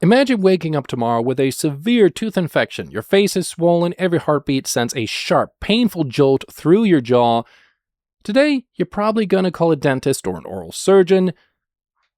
Imagine waking up tomorrow with a severe tooth infection. Your face is swollen, every heartbeat sends a sharp, painful jolt through your jaw. Today, you're probably going to call a dentist or an oral surgeon.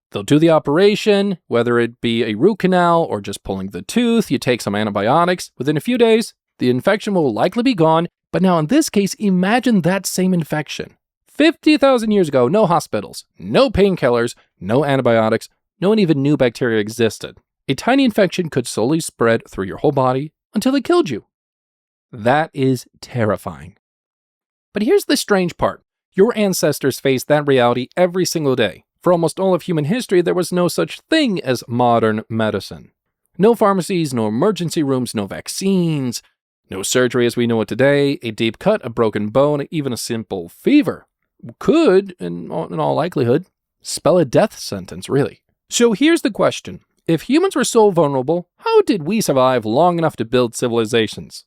They'll do the operation, whether it be a root canal or just pulling the tooth. You take some antibiotics. Within a few days, the infection will likely be gone. But now in this case, imagine that same infection. 50,000 years ago, no hospitals, no painkillers, no antibiotics, no one even knew bacteria existed. A tiny infection could slowly spread through your whole body until it killed you. That is terrifying. But here's the strange part. Your ancestors faced that reality every single day. For almost all of human history, there was no such thing as modern medicine. No pharmacies, no emergency rooms, no vaccines, no surgery as we know it today. A deep cut, a broken bone, even a simple fever could, in all likelihood, spell a death sentence, really. So here's the question. If humans were so vulnerable, how did we survive long enough to build civilizations?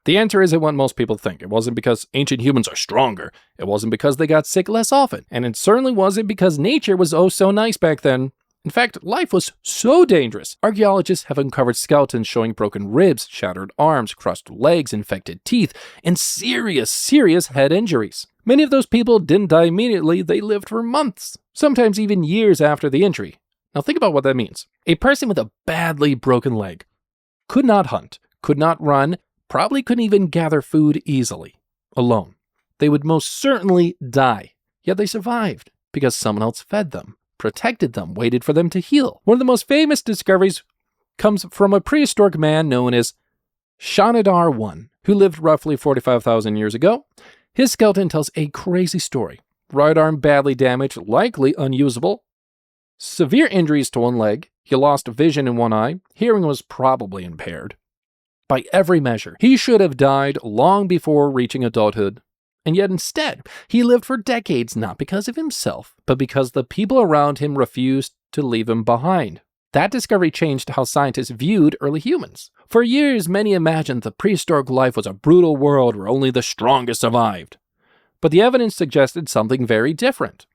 The answer isn't what most people think. It wasn't because ancient humans are stronger. It wasn't because they got sick less often. And it certainly wasn't because nature was oh so nice back then. In fact, life was so dangerous. Archaeologists have uncovered skeletons showing broken ribs, shattered arms, crushed legs, infected teeth, and serious head injuries. Many of those people didn't die immediately. They lived for months, sometimes even years after the injury. Now think about what that means. A person with a badly broken leg could not hunt, could not run, probably couldn't even gather food easily, alone. They would most certainly die. Yet they survived because someone else fed them, protected them, waited for them to heal. One of the most famous discoveries comes from a prehistoric man known as Shanidar I, who lived roughly 45,000 years ago. His skeleton tells a crazy story. Right arm badly damaged, likely unusable. Severe injuries to one leg, he lost vision in one eye, hearing was probably impaired. By every measure, he should have died long before reaching adulthood. And yet instead, he lived for decades not because of himself, but because the people around him refused to leave him behind. That discovery changed how scientists viewed early humans. For years, many imagined that prehistoric life was a brutal world where only the strongest survived. But the evidence suggested something very different.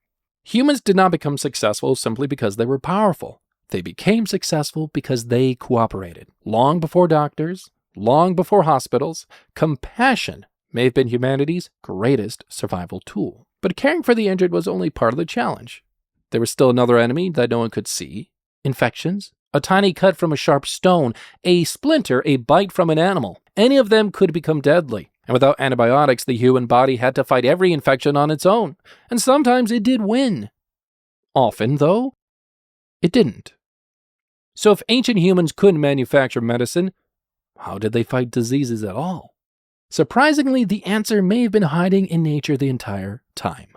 Humans did not become successful simply because they were powerful. They became successful because they cooperated. Long before doctors, long before hospitals, compassion may have been humanity's greatest survival tool. But caring for the injured was only part of the challenge. There was still another enemy that no one could see. Infections, a tiny cut from a sharp stone, a splinter, a bite from an animal. Any of them could become deadly. And without antibiotics, the human body had to fight every infection on its own. And sometimes it did win. Often, though, it didn't. So if ancient humans couldn't manufacture medicine, how did they fight diseases at all? Surprisingly, the answer may have been hiding in nature the entire time.